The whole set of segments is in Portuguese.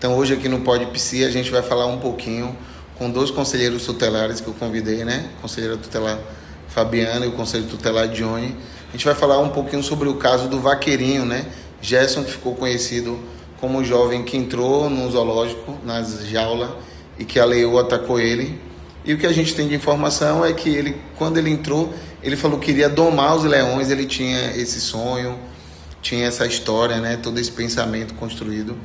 Então hoje aqui no Pod Psi a gente vai falar um pouquinho com dois conselheiros tutelares que eu convidei, né? Conselheira tutelar Fabiana e o conselheiro tutelar Johnny. A gente vai falar um pouquinho sobre o caso do vaqueirinho, né? Gerson, que ficou conhecido como o jovem que entrou no zoológico, nas jaulas, e que a leoa atacou ele. E o que a gente tem de informação é que ele, quando ele entrou, ele falou que queria domar os leões, ele tinha esse sonho, tinha essa história, né? Todo esse pensamento construído.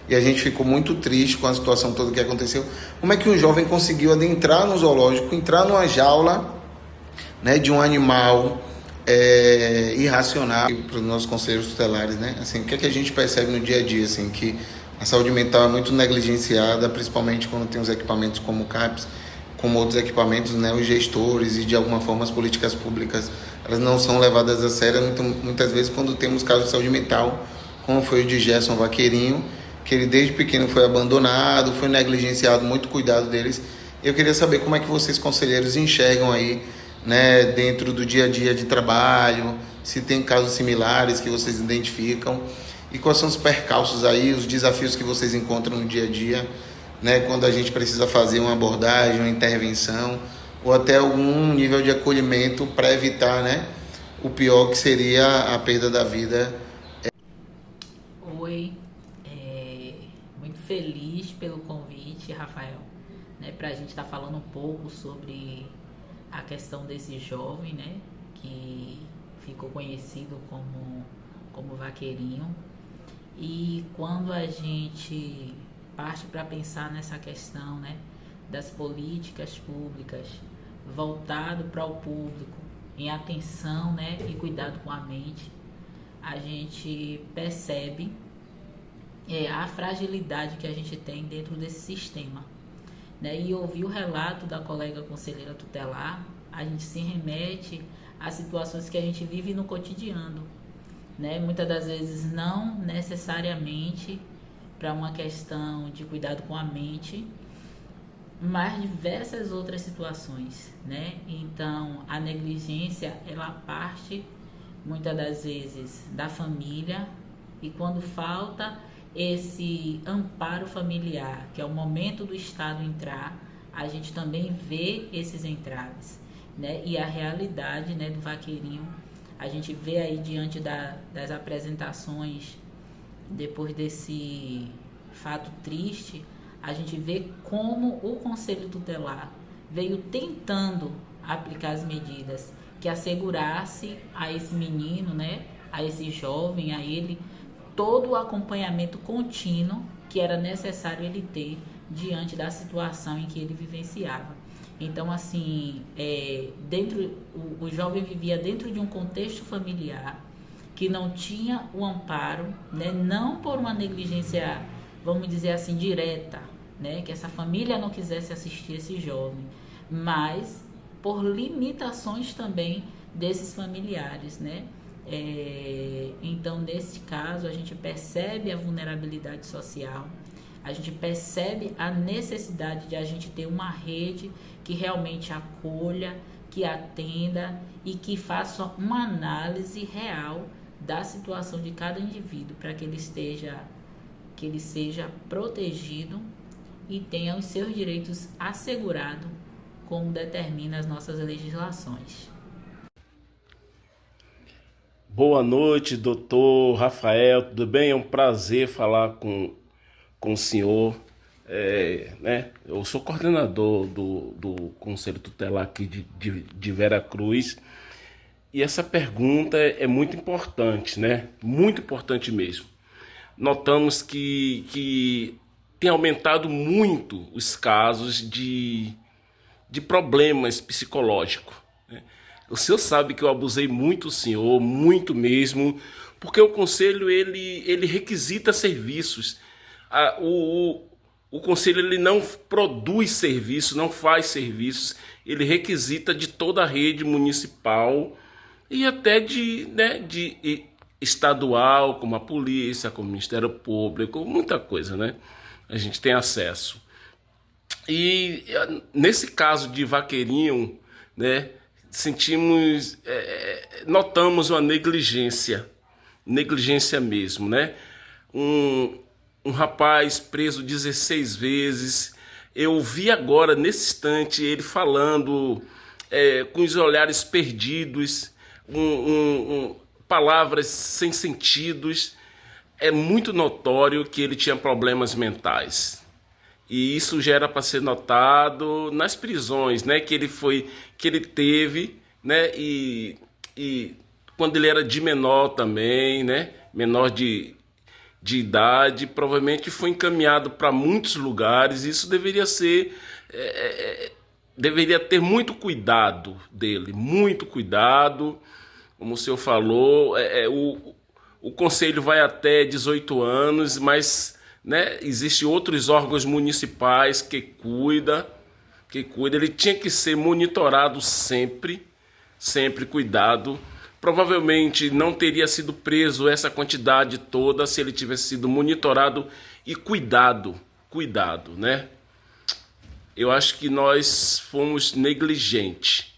E a gente ficou muito triste com a situação toda que aconteceu. Como é que um jovem conseguiu adentrar no zoológico, entrar numa jaula, né, de um animal irracional? Para os nossos conselheiros tutelares, né? Assim, o que é que a gente percebe no dia a dia, assim, que a saúde mental é muito negligenciada, principalmente quando tem os equipamentos como o CAPS, como outros equipamentos, né, os gestores e de alguma forma as políticas públicas, elas não são levadas a sério muitas vezes quando temos casos de saúde mental, como foi o de Gerson Vaqueirinho, que ele desde pequeno foi abandonado, foi negligenciado, muito cuidado deles. Eu queria saber como é que vocês, conselheiros, enxergam aí, né, dentro do dia a dia de trabalho, se tem casos similares que vocês identificam, e quais são os percalços aí, os desafios que vocês encontram no dia a dia, né, quando a gente precisa fazer uma abordagem, uma intervenção, ou até algum nível de acolhimento para evitar, né, o pior, que seria a perda da vida. Oi, muito feliz pelo convite, Rafael, né, para a gente estar falando um pouco sobre a questão desse jovem, né, que ficou conhecido como Vaqueirinho. E quando a gente parte para pensar nessa questão, né, das políticas públicas voltado para o público, em atenção, né, e cuidado com a mente, a gente percebe a fragilidade que a gente tem dentro desse sistema, né? E ouvir o relato da colega conselheira tutelar, a gente se remete a situações que a gente vive no cotidiano, né? Muitas das vezes não necessariamente para uma questão de cuidado com a mente, mas diversas outras situações, né? Então a negligência, ela parte muitas das vezes da família, e quando falta esse amparo familiar, que é o momento do Estado entrar, a gente também vê esses entraves, né? E a realidade, né, do Vaqueirinho, a gente vê aí diante das apresentações, depois desse fato triste, a gente vê como o Conselho Tutelar veio tentando aplicar as medidas que assegurasse a esse menino, né, a esse jovem, a ele, todo o acompanhamento contínuo que era necessário ele ter diante da situação em que ele vivenciava. Então, assim, o jovem vivia dentro de um contexto familiar que não tinha o amparo, né, não por uma negligência, vamos dizer assim, direta, né, que essa família não quisesse assistir esse jovem, mas por limitações também desses familiares, né? Então, nesse caso, a gente percebe a vulnerabilidade social, a gente percebe a necessidade de a gente ter uma rede que realmente acolha, que atenda e que faça uma análise real da situação de cada indivíduo, para que ele seja protegido e tenha os seus direitos assegurados, como determina as nossas legislações. Boa noite, doutor Rafael, tudo bem? É um prazer falar com o senhor. Né? Eu sou coordenador do Conselho Tutelar aqui de Vera Cruz, e essa pergunta é muito importante, né? Muito importante mesmo. Notamos que tem aumentado muito os casos de problemas psicológicos, né? O senhor sabe que eu abusei muito do senhor, muito mesmo, porque o conselho ele requisita serviços. O conselho ele não produz serviços, não faz serviços, ele requisita de toda a rede municipal e até de estadual, como a polícia, como o Ministério Público, muita coisa, né? A gente tem acesso. E nesse caso de Vaqueirinho, né, notamos uma negligência mesmo, né? um rapaz preso 16 vezes. Eu vi agora, nesse instante, ele falando com os olhares perdidos, palavras sem sentidos. É muito notório que ele tinha problemas mentais. E isso já era para ser notado nas prisões, né, que ele teve, né, e quando ele era de menor também, né, menor de idade, provavelmente foi encaminhado para muitos lugares. Isso deveria ser, deveria ter muito cuidado dele, muito cuidado. Como o senhor falou, o conselho vai até 18 anos, mas, né, existem outros órgãos municipais que cuida. Ele tinha que ser monitorado sempre, cuidado. Provavelmente não teria sido preso essa quantidade toda se ele tivesse sido monitorado e cuidado, né? Eu acho que nós fomos negligentes.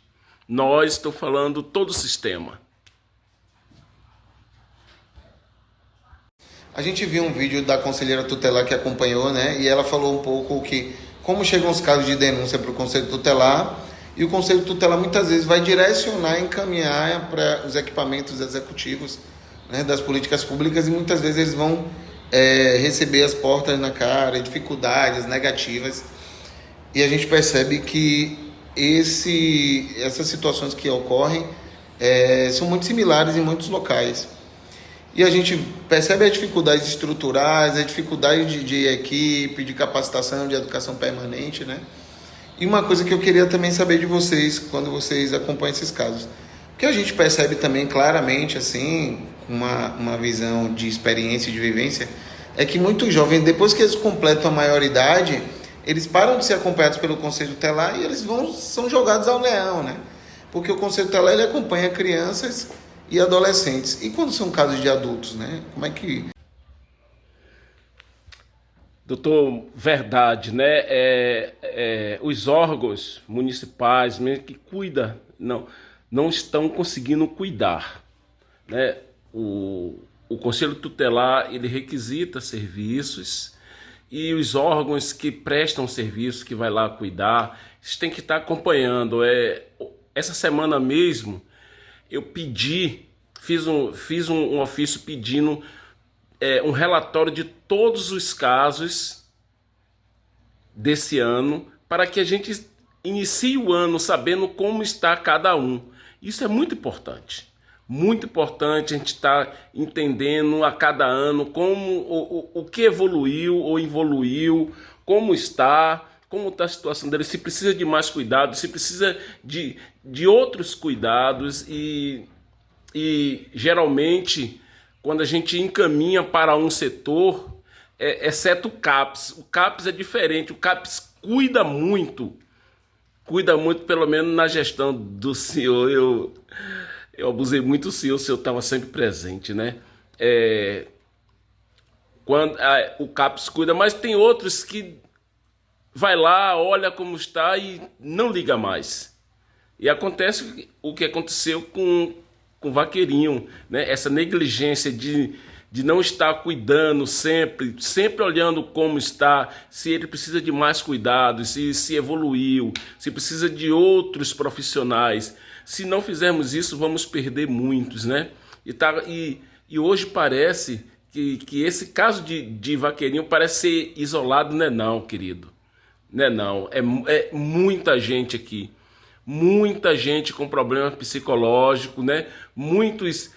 Nós, estou falando todo o sistema. A gente viu um vídeo da conselheira tutelar que acompanhou, né? E ela falou um pouco que como chegam os casos de denúncia para o Conselho Tutelar, e o Conselho Tutelar muitas vezes vai direcionar e encaminhar para os equipamentos executivos, né, das políticas públicas, e muitas vezes eles vão receber as portas na cara, dificuldades negativas. E a gente percebe que essas situações que ocorrem são muito similares em muitos locais. E a gente percebe as dificuldades estruturais, a dificuldade de equipe, de capacitação, de educação permanente, né? E uma coisa que eu queria também saber de vocês, quando vocês acompanham esses casos, que a gente percebe também claramente, assim, uma visão de experiência e de vivência, é que muitos jovens, depois que eles completam a maioridade, eles param de ser acompanhados pelo Conselho Tutelar e eles são jogados ao leão, né? Porque o Conselho Tutelar, ele acompanha crianças e adolescentes. E quando são casos de adultos, né? Como é que... Doutor, verdade, né? Os órgãos municipais mesmo que cuidam não estão conseguindo cuidar, né? O Conselho Tutelar, ele requisita serviços, e os órgãos que prestam serviço, que vai lá cuidar, eles têm que estar acompanhando. Essa semana mesmo eu fiz um ofício pedindo um relatório de todos os casos desse ano, para que a gente inicie o ano sabendo como está cada um. Isso é muito importante. Muito importante a gente estar entendendo a cada ano o que evoluiu ou involuiu, como está a situação dele, se precisa de mais cuidado, se precisa de outros cuidados. E geralmente, quando a gente encaminha para um setor, exceto o CAPS é diferente. O CAPS cuida muito, pelo menos na gestão do senhor. Eu abusei muito do senhor estava sempre presente, né? O CAPS cuida, mas tem outros que vai lá, olha como está e não liga mais. E acontece o que aconteceu com o Vaqueirinho, né? Essa negligência de não estar cuidando sempre olhando como está, se ele precisa de mais cuidado, se evoluiu, se precisa de outros profissionais. Se não fizermos isso, vamos perder muitos, né? E hoje parece que esse caso de Vaqueirinho parece ser isolado, né? Não, querido. Não. É muita gente aqui. Muita gente com problema psicológico, né? Muitos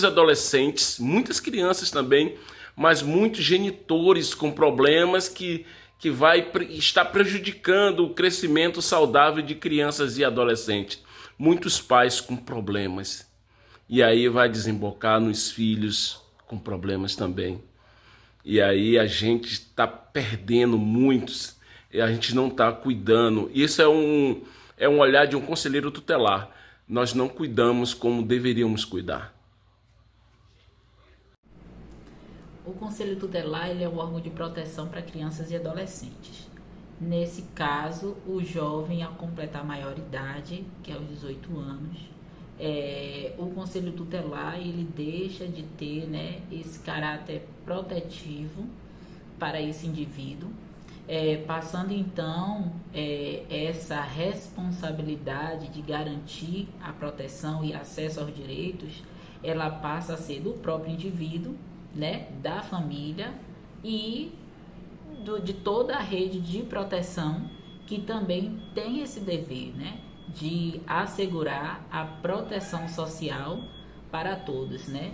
adolescentes, muitas crianças também, mas muitos genitores com problemas que vai estar prejudicando o crescimento saudável de crianças e adolescentes. Muitos pais com problemas. E aí vai desembocar nos filhos com problemas também. E aí a gente está perdendo muitos, e a gente não está cuidando. Isso é um olhar de um conselheiro tutelar. Nós não cuidamos como deveríamos cuidar. O Conselho Tutelar, ele é um órgão de proteção para crianças e adolescentes. Nesse caso, o jovem, ao completar a maioridade, que é os 18 anos, o Conselho Tutelar ele deixa de ter, né, esse caráter protetivo para esse indivíduo, passando então essa responsabilidade de garantir a proteção e acesso aos direitos, ela passa a ser do próprio indivíduo, né, da família e de toda a rede de proteção, que também tem esse dever, né, de assegurar a proteção social para todos, né,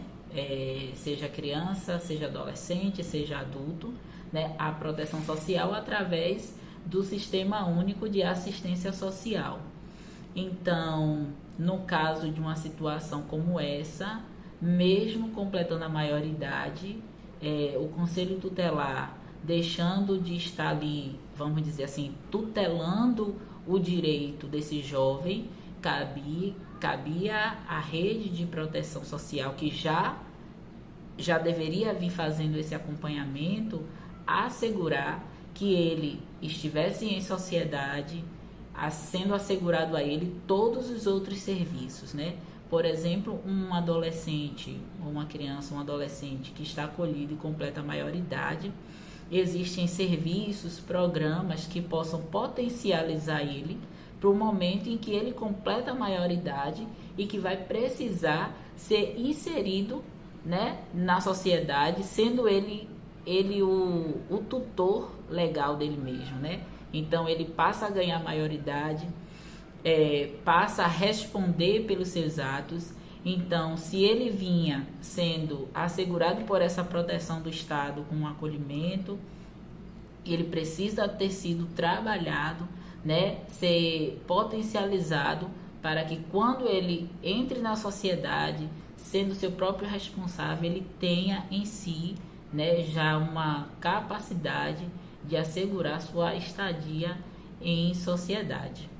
seja criança, seja adolescente, seja adulto, né, a proteção social através do Sistema Único de Assistência Social. Então, no caso de uma situação como essa, mesmo completando a maioridade, o Conselho Tutelar, deixando de estar ali, vamos dizer assim, tutelando o direito desse jovem, cabia à rede de proteção social, que já deveria vir fazendo esse acompanhamento, assegurar que ele estivesse em sociedade, sendo assegurado a ele todos os outros serviços, né? Por exemplo, um adolescente, ou uma criança, um adolescente que está acolhido e completa a maioridade, existem serviços, programas que possam potencializar ele para o momento em que ele completa a maioridade e que vai precisar ser inserido, né, na sociedade, sendo ele o tutor legal dele mesmo, né? Então ele passa a ganhar maioridade, passa a responder pelos seus atos. Então, se ele vinha sendo assegurado por essa proteção do Estado com um acolhimento, ele precisa ter sido trabalhado, né, ser potencializado para que quando ele entre na sociedade, sendo seu próprio responsável, ele tenha em si, né, já uma capacidade de assegurar sua estadia em sociedade.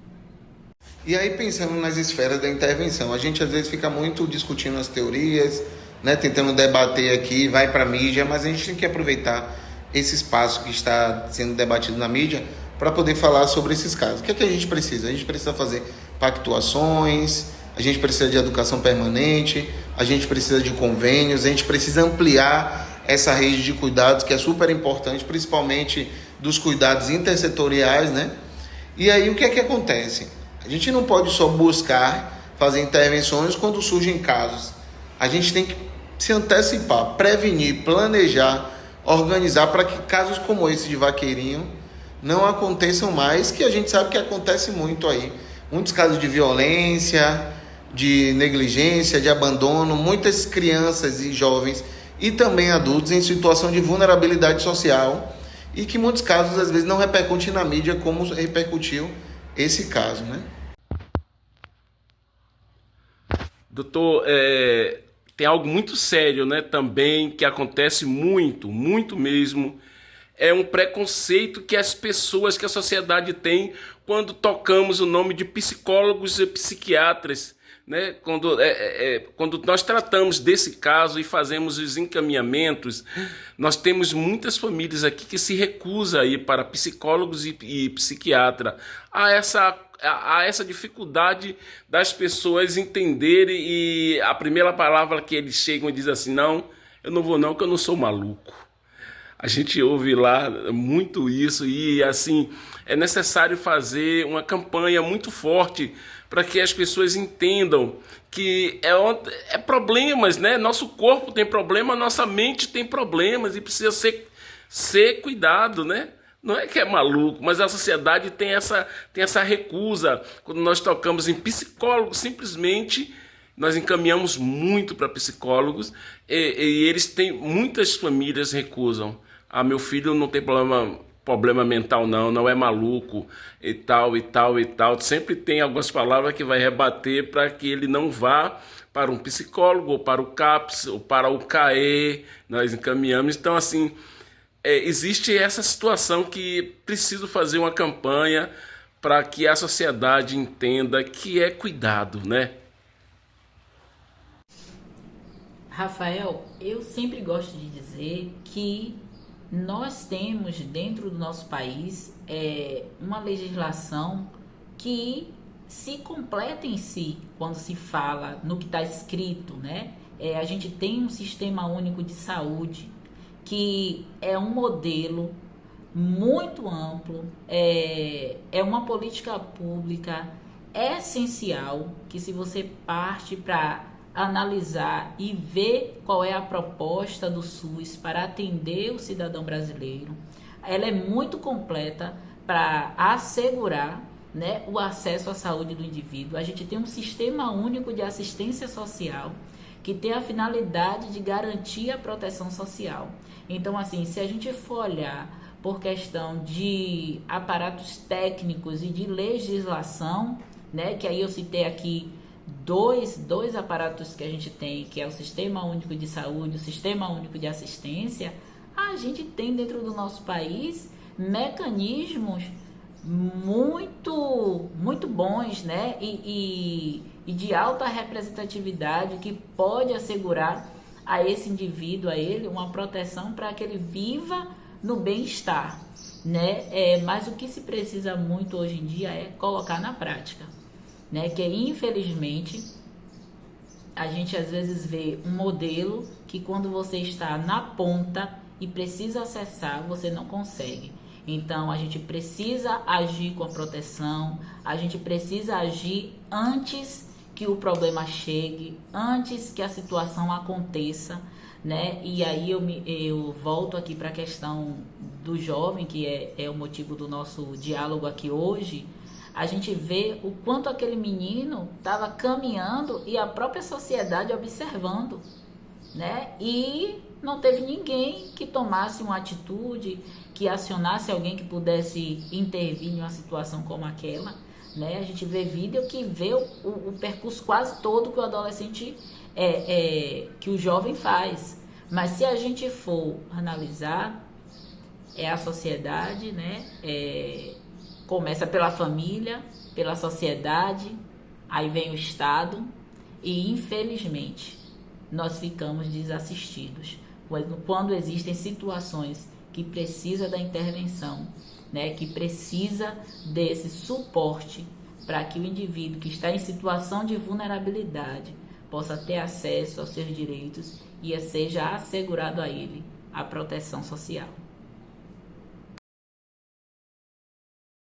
E aí, pensando nas esferas da intervenção, a gente às vezes fica muito discutindo as teorias, né, tentando debater aqui, vai para a mídia, mas a gente tem que aproveitar esse espaço que está sendo debatido na mídia para poder falar sobre esses casos. O que é que a gente precisa? A gente precisa fazer pactuações, a gente precisa de educação permanente, a gente precisa de convênios, a gente precisa ampliar essa rede de cuidados, que é super importante, principalmente dos cuidados intersetoriais, né? E aí, o que é que acontece? A gente não pode só buscar fazer intervenções quando surgem casos. A gente tem que se antecipar, prevenir, planejar, organizar para que casos como esse de Vaqueirinho não aconteçam mais, que a gente sabe que acontece muito aí. Muitos casos de violência, de negligência, de abandono, muitas crianças e jovens e também adultos em situação de vulnerabilidade social e que em muitos casos às vezes não repercute na mídia como repercutiu esse caso, né? Doutor, tem algo muito sério, né, também, que acontece muito mesmo. É um preconceito que as pessoas, que a sociedade tem quando tocamos o nome de psicólogos e psiquiatras, né? Quando nós tratamos desse caso e fazemos os encaminhamentos, nós temos muitas famílias aqui que se recusam a ir para psicólogos e psiquiatra. Há essa dificuldade das pessoas entenderem, e a primeira palavra que eles chegam e dizem assim: não, eu não vou não, que eu não sou maluco. A gente ouve lá muito isso, e assim, é necessário fazer uma campanha muito forte para que as pessoas entendam que é problemas, né? Nosso corpo tem problema, nossa mente tem problemas e precisa ser cuidado, né? Não é que é maluco, mas a sociedade tem essa recusa. Quando nós tocamos em psicólogos, simplesmente nós encaminhamos muito para psicólogos e eles têm, muitas famílias recusam. Ah, meu filho não tem problema mental não é maluco e tal. Sempre tem algumas palavras que vai rebater para que ele não vá para um psicólogo, ou para o CAPS, ou para o CAE, nós encaminhamos. Então, assim, existe essa situação que preciso fazer uma campanha para que a sociedade entenda que é cuidado, né? Rafael, eu sempre gosto de dizer que nós temos dentro do nosso país uma legislação que se completa em si quando se fala no que está escrito, né? A gente tem um sistema único de saúde que é um modelo muito amplo, é uma política pública essencial que, se você parte para analisar e ver qual é a proposta do SUS para atender o cidadão brasileiro, ela é muito completa para assegurar, né, o acesso à saúde do indivíduo. A gente tem um sistema único de assistência social que tem a finalidade de garantir a proteção social. Então, assim, se a gente for olhar por questão de aparatos técnicos e de legislação, né, que aí eu citei aqui dois aparatos que a gente tem, que é o Sistema Único de Saúde, o Sistema Único de Assistência, a gente tem dentro do nosso país mecanismos muito bons, né, e de alta representatividade, que pode assegurar a esse indivíduo, a ele, uma proteção para que ele viva no bem-estar, né? Mas o que se precisa muito hoje em dia é colocar na prática, né? Que infelizmente a gente às vezes vê um modelo que, quando você está na ponta e precisa acessar, você não consegue. Então a gente precisa agir com a proteção, a gente precisa agir antes que o problema chegue, antes que a situação aconteça, né? E aí eu volto aqui para a questão do jovem, que é o motivo do nosso diálogo aqui hoje. A gente vê o quanto aquele menino estava caminhando e a própria sociedade observando, né? E não teve ninguém que tomasse uma atitude, que acionasse alguém que pudesse intervir em uma situação como aquela, né? A gente vê vídeo que vê o percurso quase todo que o adolescente, que o jovem faz. Mas se a gente for analisar, a sociedade, né? Começa pela família, pela sociedade, aí vem o Estado e, infelizmente, nós ficamos desassistidos quando existem situações que precisa da intervenção, né, que precisa desse suporte para que o indivíduo que está em situação de vulnerabilidade possa ter acesso aos seus direitos e seja assegurado a ele a proteção social.